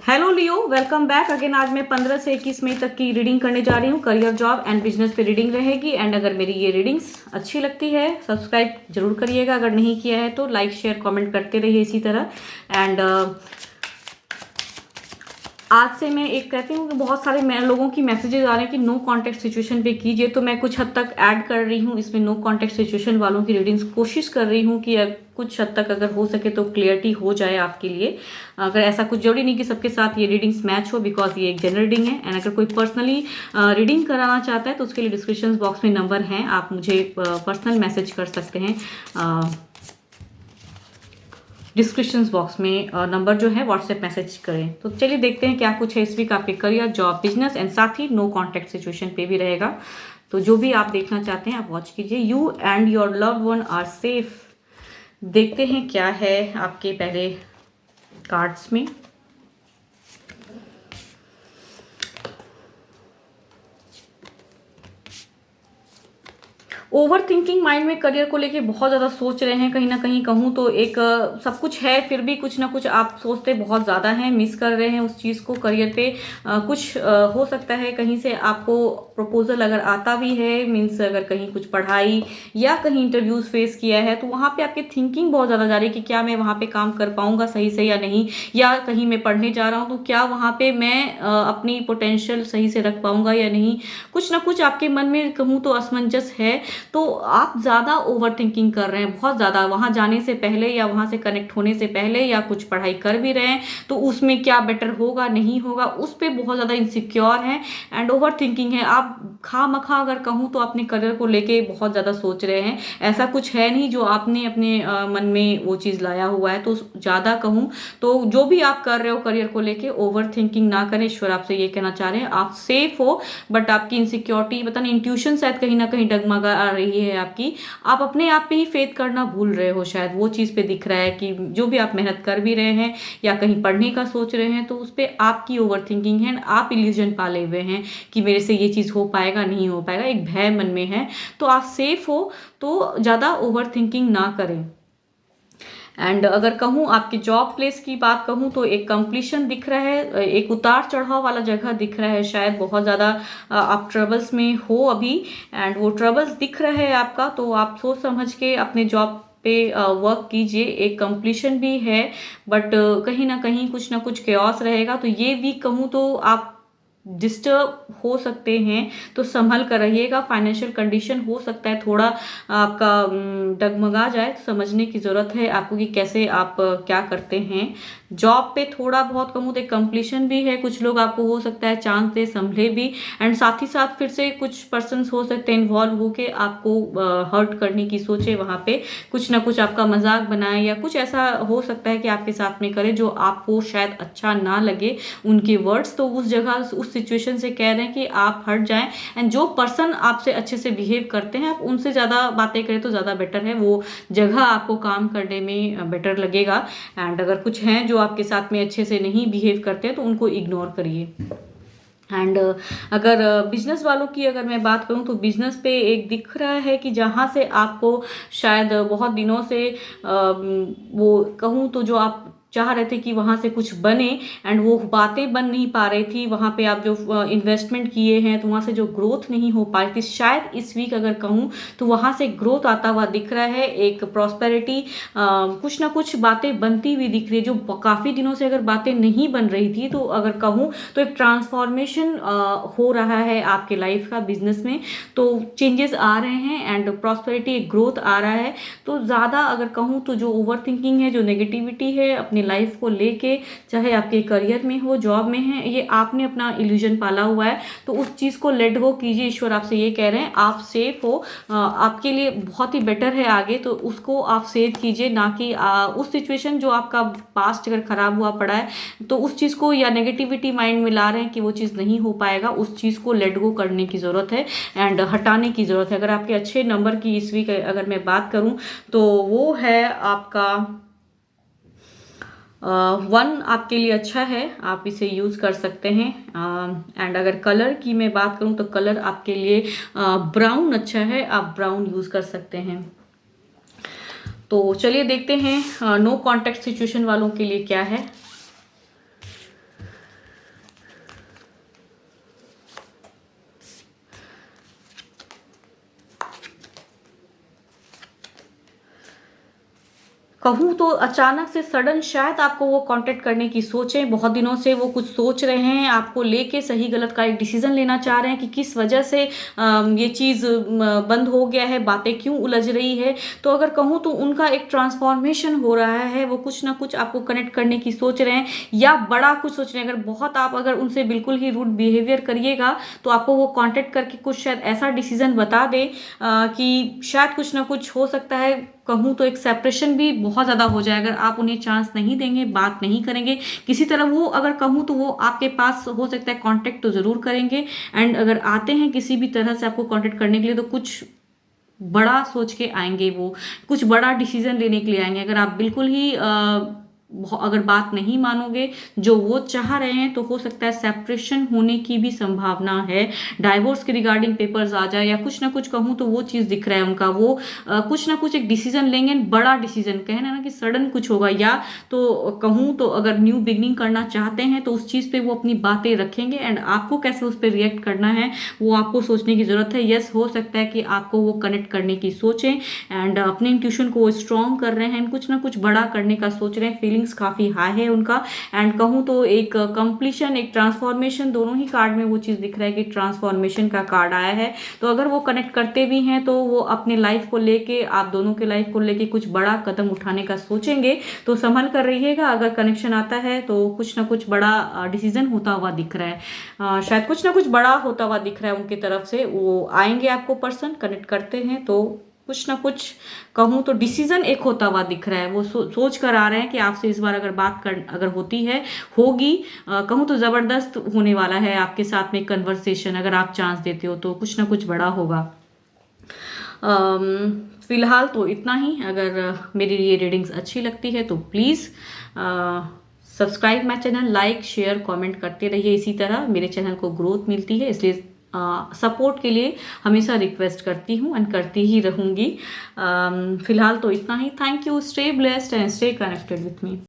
Hello लियो, welcome back again. आज मैं 15 से 21 मई तक की रीडिंग करने जा रही हूँ। करियर, जॉब एंड बिजनेस पे रीडिंग रहेगी। एंड अगर मेरी ये रीडिंग्स अच्छी लगती है सब्सक्राइब जरूर करिएगा, अगर नहीं किया है तो लाइक शेयर कमेंट करते रहिए इसी तरह। एंड आज से मैं एक कहती हूँ कि बहुत सारे लोगों की मैसेजेस आ रहे हैं कि नो कॉन्टेक्ट सिचुएशन पे कीजिए, तो मैं कुछ हद तक ऐड कर रही हूँ इसमें नो कॉन्टेक्ट सिचुएशन वालों की रीडिंग्स। कोशिश कर रही हूँ कि कुछ हद तक अगर हो सके तो क्लियरिटी हो जाए आपके लिए। अगर ऐसा कुछ जरूरी नहीं कि सबके साथ ये रीडिंग्स मैच हो, बिकॉज ये एक जनरल रीडिंग है। एंड अगर कोई पर्सनली रीडिंग कराना चाहता है तो उसके लिए डिस्क्रिप्शन बॉक्स में नंबर हैं, आप मुझे पर्सनल मैसेज कर सकते हैं। डिस्क्रिप्शन बॉक्स में नंबर जो है व्हाट्सएप मैसेज करें। तो चलिए देखते हैं क्या कुछ है इस वीक आपके करियर, जॉब, बिजनेस एंड साथ ही नो कॉन्टैक्ट सिचुएशन पे भी रहेगा। तो जो भी आप देखना चाहते हैं आप वॉच कीजिए। You and your loved one are safe. देखते हैं क्या है आपके पहले कार्ड्स में। ओवर थिंकिंग माइंड में करियर को लेके बहुत ज़्यादा सोच रहे हैं। कहीं ना कहीं कहूँ तो एक सब कुछ है फिर भी कुछ ना कुछ आप सोचते बहुत ज़्यादा हैं, मिस कर रहे हैं उस चीज़ को। करियर पे कुछ हो सकता है कहीं से आपको प्रपोजल अगर आता भी है, मीन्स अगर कहीं कुछ पढ़ाई या कहीं इंटरव्यूज फेस किया है तो वहाँ पे आपकी थिंकिंग बहुत ज़्यादा जा रही है कि क्या मैं वहाँ पे काम कर पाऊँगा सही से या नहीं, या कहीं मैं पढ़ने जा रहा हूँ तो क्या वहाँ पे मैं अपनी पोटेंशियल सही से रख पाऊँगा या नहीं। कुछ ना कुछ आपके मन में कहूँ तो असमंजस है। तो आप ज़्यादा ओवर थिंकिंग कर रहे हैं, बहुत ज़्यादा। वहाँ जाने से पहले या वहाँ से कनेक्ट होने से पहले या कुछ पढ़ाई कर भी रहे हैं तो उसमें क्या बेटर होगा नहीं होगा उस पर बहुत ज़्यादा इनसिक्योर हैं एंड ओवर थिंकिंग है। आप खामखा अगर कहूँ तो अपने करियर को लेके बहुत ज़्यादा सोच रहे हैं। ऐसा कुछ है नहीं जो आपने अपने मन में वो चीज़ लाया हुआ है। तो ज़्यादा कहूँ तो जो भी आप कर रहे हो करियर को लेके ओवर थिंकिंग ना करें। ईश्वर आपसे ये कहना चाह रहे हैं आप सेफ हो, बट आपकी इनसिक्योरिटी पता नहीं इंट्यूशन शायद कहीं ना कहीं डगमगा आ रही है आपकी। आप अपने आप पे ही फेथ करना भूल रहे हो, शायद वो चीज़ पे दिख रहा है कि जो भी आप मेहनत कर भी रहे हैं या कहीं पढ़ने का सोच रहे हैं तो उस पर आपकी ओवर थिंकिंग है। आप इल्यूजन पाले हुए हैं कि मेरे से ये चीज़ हो पाएगा नहीं हो पाएगा, एक भय मन में है। तो आप सेफ हो तो ज़्यादा ओवर थिंकिंग ना करें। एंड अगर कहूँ आपके जॉब प्लेस की बात कहूँ तो एक कंप्लीशन दिख रहा है, एक उतार चढ़ाव वाला जगह दिख रहा है। शायद बहुत ज़्यादा आप ट्रबल्स में हो अभी एंड वो ट्रबल्स दिख रहा है आपका, तो आप सोच समझ के अपने जॉब पे वर्क कीजिए। एक कंप्लीशन भी है बट कहीं ना कुछ केओस रहेगा। तो ये वीक कहूँ तो आप डिस्टर्ब हो सकते हैं तो संभल कर रहिएगा। फाइनेंशियल कंडीशन हो सकता है थोड़ा आपका डगमगा जाए, तो समझने की ज़रूरत है आपको कि कैसे आप क्या करते हैं। जॉब पे थोड़ा बहुत कहूँ तो कंप्लीशन भी है। कुछ लोग आपको हो सकता है चांस दे, संभले भी। एंड साथ ही साथ फिर से कुछ पर्सन्स हो सकते हैं इन्वॉल्व होके आपको हर्ट करने की सोचे, वहाँ पे कुछ ना कुछ आपका मजाक बनाए या कुछ ऐसा हो सकता है कि आपके साथ में करे जो आपको शायद अच्छा ना लगे उनके वर्ड्स। तो उस जगह उस सिचुएशन से कह रहे हैं कि आप हट जाएं। एंड जो पर्सन आपसे अच्छे से बिहेव करते हैं आप उनसे ज़्यादा बातें करें तो ज़्यादा बेटर है, वो जगह आपको काम करने में बेटर लगेगा। एंड अगर कुछ हैं जो आपके साथ में अच्छे से नहीं बिहेव करते हैं तो उनको इग्नोर करिए। एंड अगर बिजनेस वालों की अगर मैं बात करूं तो बिजनेस पे एक दिख रहा है कि जहां से आपको शायद बहुत दिनों से वो कहूं तो जो आप चाह रहे थे कि वहां से कुछ बने एंड वो बातें बन नहीं पा रही थी। वहां पे आप जो इन्वेस्टमेंट किए हैं तो वहां से जो ग्रोथ नहीं हो पाई थी, शायद इस वीक अगर कहूँ तो वहां से ग्रोथ आता हुआ दिख रहा है। एक प्रॉस्पेरिटी कुछ ना कुछ बातें बनती हुई दिख रही है। जो काफ़ी दिनों से अगर बातें नहीं बन रही थी तो अगर कहूँ तो एक ट्रांसफॉर्मेशन हो रहा है आपके लाइफ का बिजनेस में। तो चेंजेस आ रहे हैं एंड प्रॉस्पेरिटी एक ग्रोथ आ रहा है। तो ज़्यादा अगर कहूँ तो जो ओवर थिंकिंग है, जो नेगेटिविटी है अपने लाइफ को लेके, चाहे आपके करियर में हो, जॉब में है, ये आपने अपना इल्यूजन पाला हुआ है। तो उस चीज़ को लेट गो कीजिए। ईश्वर आपसे ये कह रहे हैं आप सेफ हो, आपके लिए बहुत ही बेटर है आगे, तो उसको आप सेव कीजिए। ना कि उस सिचुएशन जो आपका पास्ट अगर खराब हुआ पड़ा है तो उस चीज़ को या नेगेटिविटी माइंड में ला रहे हैं कि वो चीज़ नहीं हो पाएगा, उस चीज़ को लेट गो करने की ज़रूरत है एंड हटाने की ज़रूरत है। अगर आपके अच्छे नंबर की इस वीक अगर मैं बात करूं तो वो है आपका 1 आपके लिए अच्छा है, आप इसे यूज़ कर सकते हैं। एंड अगर कलर की मैं बात करूं तो कलर आपके लिए ब्राउन अच्छा है, आप ब्राउन यूज़ कर सकते हैं। तो चलिए देखते हैं नो कॉन्टैक्ट सिचुएशन वालों के लिए क्या है। कहूँ तो अचानक से सडन शायद आपको वो कांटेक्ट करने की सोचें, बहुत दिनों से वो कुछ सोच रहे हैं आपको लेके, सही गलत का एक डिसीजन लेना चाह रहे हैं कि किस वजह से ये चीज़ बंद हो गया है, बातें क्यों उलझ रही है। तो अगर कहूँ तो उनका एक ट्रांसफॉर्मेशन हो रहा है, वो कुछ ना कुछ आपको कनेक्ट करने की सोच रहे हैं या बड़ा कुछ सोच रहे हैं। अगर बहुत आप अगर उनसे बिल्कुल ही रूड बिहेवियर करिएगा तो आपको वो कांटेक्ट करके कुछ शायद ऐसा डिसीजन बता दे कि शायद कुछ ना कुछ हो सकता है। कहूँ तो एक सेपरेशन भी बहुत ज़्यादा हो जाए, अगर आप उन्हें चांस नहीं देंगे, बात नहीं करेंगे किसी तरह। वो अगर कहूँ तो वो आपके पास हो सकता है कांटेक्ट तो ज़रूर करेंगे, एंड अगर आते हैं किसी भी तरह से आपको कांटेक्ट करने के लिए तो कुछ बड़ा सोच के आएंगे, वो कुछ बड़ा डिसीजन लेने के लिए आएंगे। अगर आप बिल्कुल ही अगर बात नहीं मानोगे जो वो चाह रहे हैं तो हो सकता है सेपरेशन होने की भी संभावना है। डाइवोर्स के रिगार्डिंग पेपर्स आ जाए या कुछ ना कुछ, कहूँ तो वो चीज़ दिख रहा है उनका। वो कुछ ना कुछ एक डिसीजन लेंगे, बड़ा डिसीजन, कहना ना कि सडन कुछ होगा, या तो कहूँ तो अगर न्यू बिगनिंग करना चाहते हैं तो उस चीज़ पे वो अपनी बातें रखेंगे, एंड आपको कैसे उस पर रिएक्ट करना है वो आपको सोचने की ज़रूरत है। यस, हो सकता है कि आपको वो कनेक्ट करने की सोचें, एंड अपने इंट्यूशन को वो स्ट्रॉन्ग कर रहे हैं, कुछ ना कुछ बड़ा करने का सोच रहे हैं। फीलिंग्स काफ़ी हाई है उनका, एंड कहूँ तो एक कंप्लीशन, एक ट्रांसफॉर्मेशन, दोनों ही कार्ड में वो चीज़ दिख रहा है कि ट्रांसफॉर्मेशन का कार्ड आया है। तो अगर वो कनेक्ट करते भी हैं तो वो अपने लाइफ को लेके, आप दोनों के लाइफ को लेके कुछ बड़ा कदम उठाने का सोचेंगे। तो संभल कर रहिएगा, अगर कनेक्शन आता है तो कुछ ना कुछ बड़ा डिसीजन होता हुआ दिख रहा है। शायद कुछ ना कुछ बड़ा होता हुआ दिख रहा है उनकी तरफ से। वो आएंगे आपको पर्सन, कनेक्ट करते हैं तो कुछ ना कुछ, कहूँ तो डिसीजन एक होता हुआ दिख रहा है। वो सोच कर आ रहे हैं कि आपसे इस बार अगर अगर होती है, होगी, कहूँ तो ज़बरदस्त होने वाला है आपके साथ में कन्वर्सेशन। अगर आप चांस देते हो तो कुछ ना कुछ बड़ा होगा। फिलहाल तो इतना ही। अगर मेरी ये रीडिंग्स अच्छी लगती है तो please subscribe my channel, like share comment करते रहिए। इसी तरह मेरे चैनल को ग्रोथ मिलती है, इसलिए सपोर्ट के लिए हमेशा रिक्वेस्ट करती हूँ एंड करती ही रहूँगी। फिलहाल तो इतना ही। Thank you, stay blessed and stay connected with me.